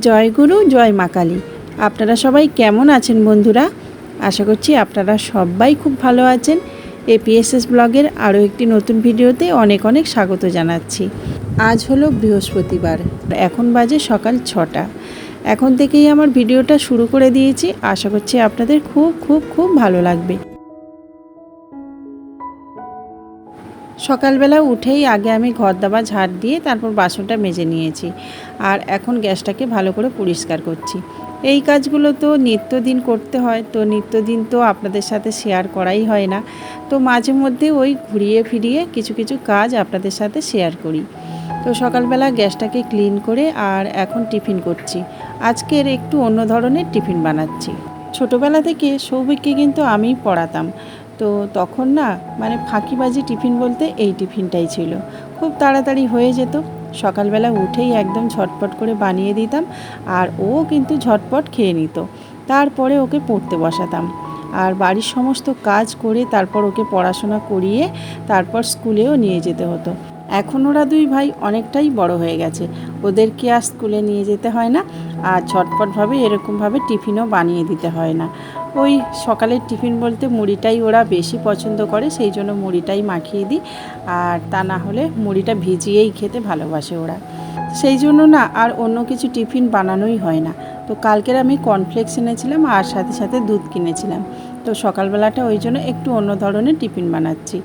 জয় গুরু জয় মা কালী। আপনারা সবাই কেমন আছেন বন্ধুরা? আশা করছি আপনারা সবাই খুব ভালো আছেন। এপিএসএস ব্লগের আরও একটি নতুন ভিডিওতে অনেক অনেক স্বাগত জানাচ্ছি। আজ হলো বৃহস্পতিবার, এখন বাজে সকাল 6টা। এখন থেকেই আমার ভিডিওটা শুরু করে দিয়েছি। আশা করছি আপনাদের খুব খুব খুব ভালো লাগবে। সকালবেলা উঠেই আগে আমি ঘর দাবা ঝাড় দিয়ে তারপর বাসনটা মেজে নিয়েছি, আর এখন গ্যাসটাকে ভালো করে পরিষ্কার করছি। এই কাজগুলো তো নিত্যদিন করতে হয়, তো নিত্যদিন তো আপনাদের সাথে শেয়ার করাই হয় না, তো মাঝে মধ্যে ওই ঘুরিয়ে ফিরিয়ে কিছু কিছু কাজ আপনাদের সাথে শেয়ার করি। তো সকালবেলা গ্যাসটাকে ক্লিন করে আর এখন টিফিন করছি। আজকের একটু অন্য ধরনের টিফিন বানাচ্ছি। ছোটোবেলা থেকে সৌভিককে কিন্তু আমিই পড়াতাম, তো তখন না ফাঁকিবাজি টিফিন বলতে এই টিফিনটাই ছিল। খুব তাড়াতাড়ি হয়ে যেত, সকালবেলা উঠেই একদম ঝটপট করে বানিয়ে দিতাম, আর ও কিন্তু ঝটপট খেয়ে নিত। তারপরে ওকে পড়তে বসাতাম, আর বাড়ির সমস্ত কাজ করে তারপর ওকে পড়াশোনা করিয়ে তারপর স্কুলেও নিয়ে যেতে হতো। এখন ওরা দুই ভাই অনেকটাই বড় হয়ে গেছে, ওদেরকে আর স্কুলে নিয়ে যেতে হয় না, আর ঝটপটভাবে এরকমভাবে টিফিনও বানিয়ে দিতে হয় না। ওই সকালের টিফিন বলতে মুড়িটাই ওরা বেশি পছন্দ করে, সেই জন্য মুড়িটাই মাখিয়ে দিই, আর তা না হলে মুড়িটা ভিজিয়েই খেতে ভালোবাসে ওরা। সেই জন্য না আর অন্য কিছু টিফিন বানানোই হয় না। তো কালকের আমি কর্নফ্লেক্স এনেছিলাম আর সাথে সাথে দুধ কিনেছিলাম, তো সকালবেলাটা ওই জন্য একটু অন্য ধরনের টিফিন বানাচ্ছি।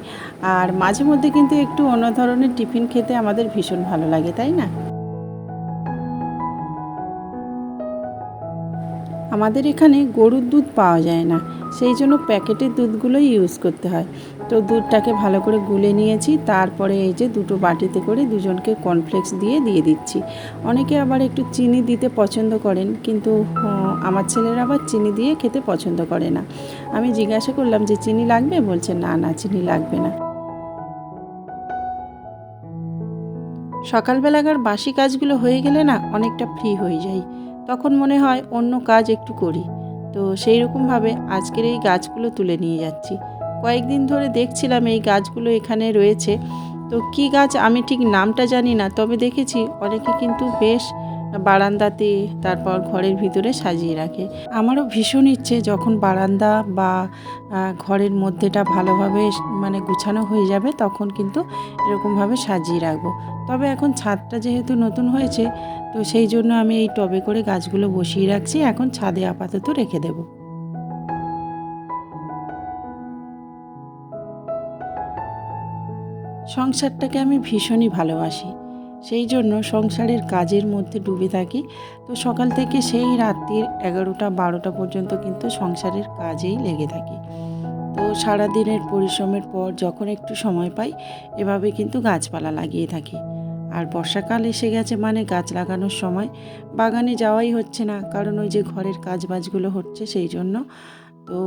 আর মাঝে মধ্যে কিন্তু একটু অন্য ধরনের টিফিন খেতে আমাদের ভীষণ ভালো লাগে, তাই না? আমাদের এখানে গরুর দুধ পাওয়া যায় না, সেই জন্য প্যাকেটের দুধগুলোই ইউজ করতে হয়। তো দুধটাকে ভালো করে গুলে নিয়েছি, তারপরে এই যে দুটো বাটিতে করে দুজনকে কর্নফ্লেক্স দিয়ে দিচ্ছি। অনেকে আবার একটু চিনি দিতে পছন্দ করেন, কিন্তু আমার ছেলেরা আবার চিনি দিয়ে খেতে পছন্দ করে না। আমি জিজ্ঞাসা করলাম যে চিনি লাগবে, বলছে না না চিনি লাগবে না। সকালবেলাকার বাসি কাজগুলো হয়ে গেলে না অনেকটা ফ্রি হয়ে যাই, তখন মনে হয় অন্য কাজ একটু করি। তো সেই রকমভাবে আজকের এই গাছগুলো তুলে নিয়ে যাচ্ছি। কয়েকদিন ধরে দেখছিলাম এই গাছগুলো এখানে রয়েছে, তো কি গাছ আমি ঠিক নামটা জানি না, তবে দেখেছি অনেকে কিন্তু বেশ বারান্দাতে তারপর ঘরের ভিতরে সাজিয়ে রাখে। আমারও ভীষণ ইচ্ছে যখন বারান্দা বা ঘরের মধ্যেটা ভালোভাবে গুছানো হয়ে যাবে তখন কিন্তু এরকমভাবে সাজিয়ে রাখবো। তবে এখন ছাদটা যেহেতু নতুন হয়েছে, তো সেই জন্য আমি এই টবে করে গাছগুলো বসিয়ে রাখছি, এখন ছাদে আপাতত রেখে দেব। সংসারটাকে আমি ভীষণই ভালোবাসি, সেই জন্য সংসারের কাজের মধ্যে ডুবে থাকি। তো সকাল থেকে সেই রাত্রির 11টা 12টা পর্যন্ত কিন্তু সংসারের কাজেই লেগে থাকি। তো সারাদিনের পরিশ্রমের পর যখন একটু সময় পাই, এভাবে কিন্তু গাছপালা লাগিয়ে থাকি। আর বর্ষাকাল এসে গেছে মানে গাছ লাগানোর সময়। বাগানে যাওয়াই হচ্ছে না, কারণ ওই যে ঘরের কাজবাজগুলো হচ্ছে সেই জন্য। তো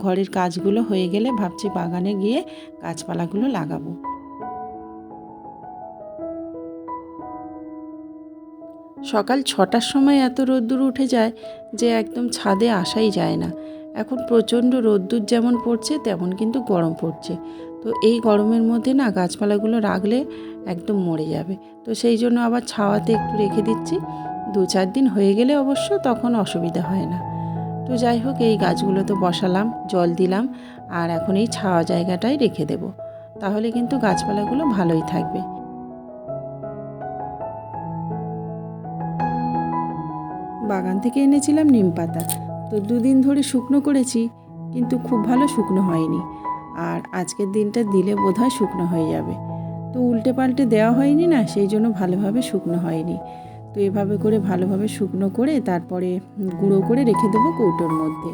ঘরের কাজগুলো হয়ে গেলে ভাবছি বাগানে গিয়ে গাছপালাগুলো লাগাবো। সকাল 6টার সময় এত রোদ্দুর উঠে যায় যে একদম ছাদে আসাই যায় না। এখন প্রচণ্ড রোদ্দুর যেমন পড়ছে তেমন কিন্তু গরম পড়ছে। তো এই গরমের মধ্যে না গাছপালাগুলো রাখলে একদম মরে যাবে। তো সেই জন্য আবার ছাওয়াতে একটু রেখে দিচ্ছি। 2-4 দিন হয়ে গেলে অবশ্য তখন অসুবিধা হয় না। তো যাই হোক, এই গাছগুলো তো বসালাম, জল দিলাম, আর এখন এই ছাওয়া জায়গাটায় রেখে দেব। তাহলে কিন্তু গাছপালাগুলো ভালোই থাকবে। বাগান থেকে এনেছিলাম নিম পাতা, তো 2 দিন ধরে শুকনো করেছি, কিন্তু খুব ভালো শুকনো হয়নি। আর আজকের দিনটা দিলে বোধহয় শুকনো হয়ে যাবে। তো উল্টে পাল্টে দেওয়া হয়নি না, সেই জন্য ভালোভাবে শুকনো হয়নি। তো এভাবে করে ভালোভাবে শুকনো করে তারপরে গুঁড়ো করে রেখে দেবো কৌটোর মধ্যে।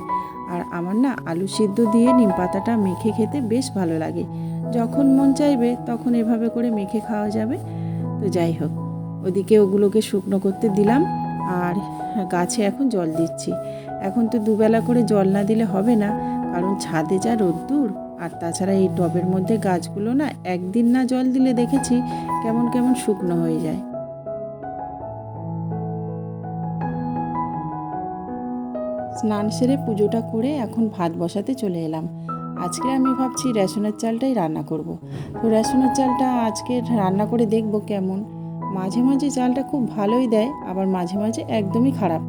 আর আমার না আলু সিদ্ধ দিয়ে নিম পাতাটা মেখে খেতে বেশ ভালো লাগে। যখন মন চাইবে তখন এভাবে করে মেখে খাওয়া যাবে। তো যাই হোক, ওদিকে ওগুলোকে শুকনো করতে দিলাম, আর গাছে এখন জল দিচ্ছি। এখন তো দুবেলা করে জল না দিলে হবে না, কারণ ছাদে যা রোদ্দুর, আর তাছাড়া এই টবের মধ্যে গাছগুলো না একদিন না জল দিলে দেখেছি কেমন কেমন শুকনো হয়ে যায়। স্নান সেরে পুজোটা করে এখন ভাত বসাতে চলে এলাম। আজকে আমি ভাবছি রেশনের চালটাই রান্না করব। তো রেশনের চালটা আজকে রান্না করে দেখব কেমন, মাঝে মাঝে চালটা খুব ভালোই দেয়, আবার মাঝে মাঝে একদমই খারাপ।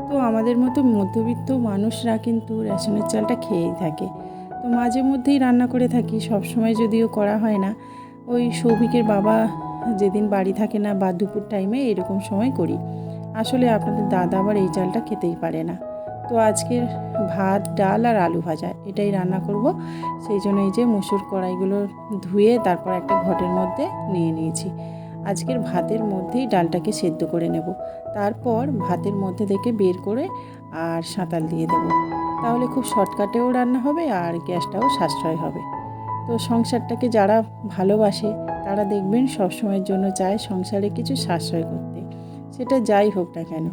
তো আমাদের মতো মধ্যবিত্ত মানুষরা কিন্তু রেশনের চালটা খেয়েই থাকে। তো মাঝে মধ্যেই রান্না করে থাকি, সব সময় যদিও করা হয় না। ওই সৌভিকের বাবা যেদিন বাড়ি থাকে না বা দুপুর টাইমে এরকম সময় করি। আসলে আপনাদের দাদা আবার এই চালটা খেতেই পারে না। তো আজকের ভাত, ডাল আর আলু ভাজা এটাই রান্না করব। সেই জন্য এই যে মসুর কড়াইগুলো ধুয়ে তারপর একটা ঘটের মধ্যে নিয়ে নিয়েছি। আজকের ভাতের মধ্যেই ডালটাকে সেদ্ধ করে নেব, তারপর ভাতের মধ্যে থেকে বের করে আর সাঁতাল দিয়ে দেব। তাহলে খুব শর্টকাটেও রান্না হবে আর গ্যাসটাও সাশ্রয় হবে। তো সংসারটাকে যারা ভালোবাসে তারা দেখবেন সবসময়ের জন্য চায় সংসারে কিছু সাশ্রয় করতে, সেটা যাই হোক না কেন।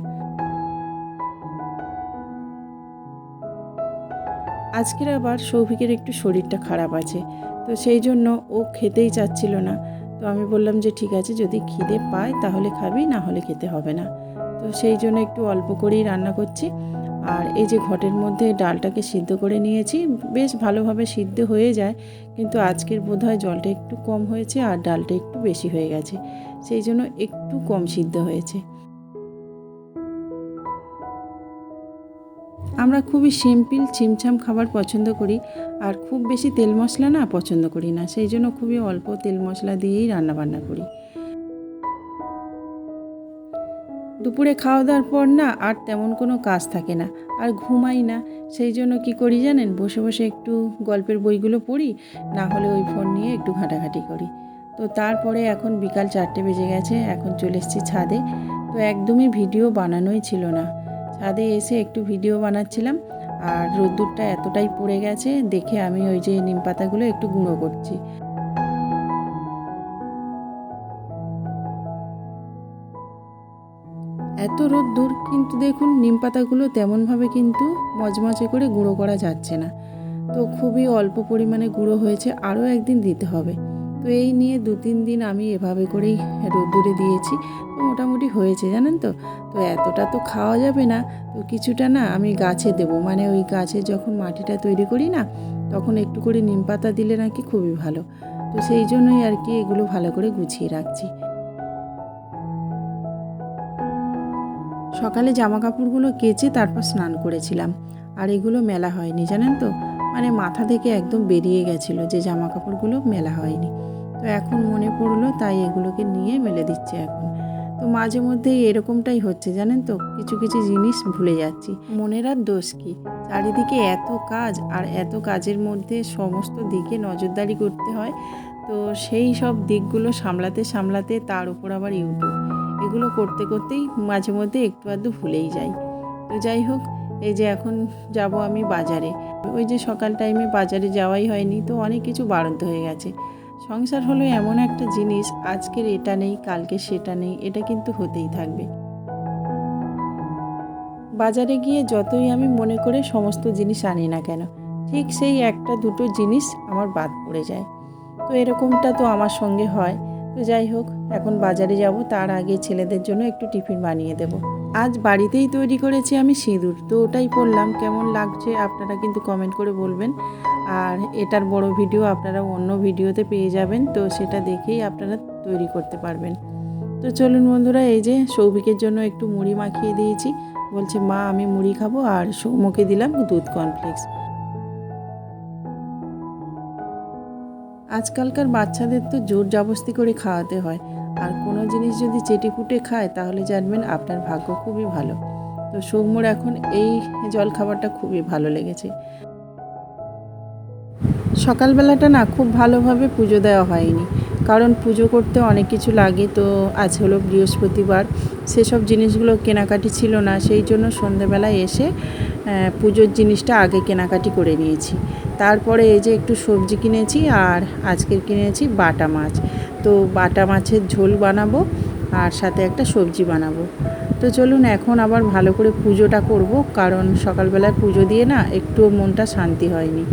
আজকের আবার সৌভিকের একটু শরীরটা খারাপ আছে, তো সেই জন্য ও খেতেই চাচ্ছিল না। তো আমি বললাম যে ঠিক আছে, যদি খিদে পায় তাহলে খাবি, না হলে খেতে হবে না। তো সেই জন্য একটু অল্প করেই রান্না করছি। আর এই যে ঘটের মধ্যে ডালটাকে সিদ্ধ করে নিয়েছি, বেশ ভালোভাবে সিদ্ধ হয়ে যায়, কিন্তু আজকের বোধহয় জলটা একটু কম হয়েছে আর ডালটা একটু বেশি হয়ে গেছে, সেই জন্য একটু কম সিদ্ধ হয়েছে। আমরা খুবই সিম্পল ছিমছাম খাবার পছন্দ করি, আর খুব বেশি তেল মশলা না পছন্দ করি না, সেই জন্য খুবই অল্প তেল মশলা দিয়েই রান্নাবান্না করি। দুপুরে খাওয়া দাওয়ার পর না আর তেমন কোনো কাজ থাকে না, আর ঘুমাই না। সেই জন্য কি করি জানেন, বসে বসে একটু গল্পের বইগুলো পড়ি, না হলে ওই ফোন নিয়ে একটু ঘাঁটাঘাঁটি করি। তো তারপরে এখন বিকাল 4টে বেজে গেছে, এখন চলে এসেছি ছাদে। তো একদমই ভিডিও বানানোই ছিল না, ছাদে এসে একটু ভিডিও বানাচ্ছিলাম। আর রোদ্দুরটা এতটাই পড়ে গেছে দেখে আমি ওই যে নিম পাতাগুলো একটু গুঁড়ো করছি। এত রোদ্দুর, কিন্তু দেখুন নিম পাতাগুলো তেমনভাবে কিন্তু মচমচে করে গুঁড়ো করা যাচ্ছে না। তো খুবই অল্প পরিমাণে গুঁড়ো হয়েছে, আরও একদিন দিতে হবে। তো এই নিয়ে 2-3 দিন আমি এভাবে করেই রোদ্দুরে দিয়েছি। তো মোটামুটি হয়েছে জানেন তো। তো এতটা তো খাওয়া যাবে না, তো কিছুটা না আমি গাছে দেবো, মানে ওই গাছে যখন মাটিটা তৈরি করি না, তখন একটু করে নিম পাতা দিলে নাকি খুবই ভালো। তো সেই জন্যই আর কি এগুলো ভালো করে গুছিয়ে রাখছি। সকালে জামা কাপড়গুলো কেচে তারপর স্নান করেছিলাম, আর এগুলো মেলা হয়নি জানেন তো, মানে মাথা থেকে একদম বেরিয়ে গেছিলো যে জামা কাপড়গুলো মেলা হয়নি। তো এখন মনে পড়লো, তাই এগুলোকে নিয়ে মেলে দিচ্ছি এখন। তো মাঝে মধ্যেই এরকমটাই হচ্ছে জানেন তো, কিছু কিছু জিনিস ভুলে যাচ্ছি। মনের আর দোষ কি, চারিদিকে এত কাজ, আর এত কাজের মধ্যে সমস্ত দিকে নজরদারি করতে হয়। তো সেই সব দিকগুলো সামলাতে সামলাতে তার উপর আবার ইউটিউব, এগুলো করতে করতেই মাঝে মধ্যে একটু আধটু ভুলেই যাই। তো যাই হোক, এই যে এখন যাব আমি বাজারে। ওই যে সকাল টাইমে বাজারে যাওয়াই হয়নি, তো অনেক কিছু বাড়ন্ত হয়ে গেছে। সংসার হলো এমন একটা জিনিস, আজকের এটা নেই কালকে সেটা নেই, এটা কিন্তু হতেই থাকবে। বাজারে গিয়ে যতই আমি মনে করে সমস্ত জিনিস আনি না কেন, ঠিক সেই একটা দুটো জিনিস আমার বাদ পড়ে যায়। তো এরকমটা তো আমার সঙ্গে হয়। তো যাই হোক, এখন বাজারে যাব, তার আগে ছেলেদের জন্য একটু টিফিন বানিয়ে দেব। আজ বাড়িতেই তৈরি করেছি আমি সিঁদুর, তো ওটাই পরলাম, কেমন লাগছে আপনারা কিন্তু কমেন্ট করে বলবেন। আর এটার বড় ভিডিও আপনারা অন্য ভিডিওতে পেয়ে যাবেন, তো সেটা দেখেই আপনারা তৈরি করতে পারবেন। তো চলুন বন্ধুরা, এই যে সৌভিকের জন্য একটু মুড়ি মাখিয়ে দিয়েছি, বলছে মা আমি মুড়ি খাবো, আর সৌমকে দিলাম দুধ কর্নফ্লেক্স। আজকালকার বাচ্চাদের তো জোর জবরদস্তি করে খাওয়াতে হয়, আর কোনো জিনিস যদি চেটেপুটে খায় তাহলে জানবেন আপনার ভাগ্য খুবই ভালো। তো সৌম্যর এখন এই জলখাবারটা খুবই ভালো লেগেছে। সকালবেলাটা না খুব ভালোভাবে পুজো দেওয়া হয়নি, কারণ পুজো করতে অনেক কিছু লাগে। তো আজ হলো বৃহস্পতিবার, সেসব জিনিসগুলো কেনাকাটি ছিল না, সেই জন্য সন্ধেবেলায় এসে পুজোর জিনিসটা আগে কেনাকাটি করে নিয়েছি। তারপরে এই যে একটু সবজি কিনেছি, আর আজকের কিনেছি বাটা মাছ। তো বাটা মাছের ঝোল বানাবো, আর সাথে একটা সবজি বানাবো। তো চলুন এখন আবার ভালো করে পুজোটা করব, কারণ সকালবেলায় পুজো দিয়ে না একটুও মনটা শান্তি হয়নি।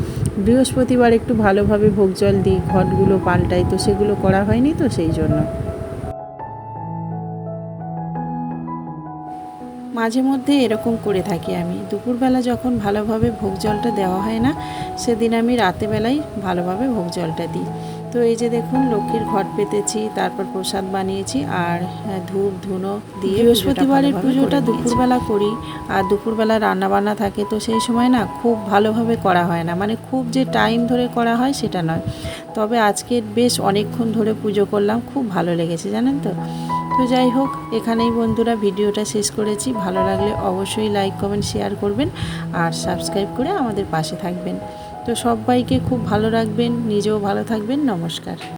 বৃহস্পতিবার একটু ভালোভাবে ভোগ জল দিই, ঘটগুলো পাল্টাই, তো সেগুলো করা হয়নি, তো সেই জন্য। মাঝে মধ্যে এরকম করে থাকি আমি। দুপুরবেলা যখন ভালোভাবে ভোগ জলটা দেওয়া হয় না, সেদিন আমি রাতেবেলায় ভালোভাবে ভোগ জলটা দিই। তো এই যে দেখুন, লক্ষ্মীর ঘট পেতেছি, তারপর প্রসাদ বানিয়েছি, আর ধূপ ধুনো দিয়ে বৃহস্পতিবারের পুজোটা দুপুরবেলা করি। আর দুপুরবেলা রান্নাবান্না থাকে, তো সেই সময় না খুব ভালোভাবে করা হয় না, মানে খুব যে টাইম ধরে করা হয় সেটা নয়। তবে আজকে বেশ অনেকক্ষণ ধরে পুজো করলাম, খুব ভালো লেগেছে জানেন তো। তো যাই হোক, এখানেই বন্ধুরা ভিডিওটা শেষ করেছি। ভালো লাগলে অবশ্যই লাইক কমেন্ট শেয়ার করবেন আর সাবস্ক্রাইব করে আমাদের পাশে থাকবেন। তো সবাইকে খুব ভালো রাখবেন, নিজেও ভালো থাকবেন। নমস্কার।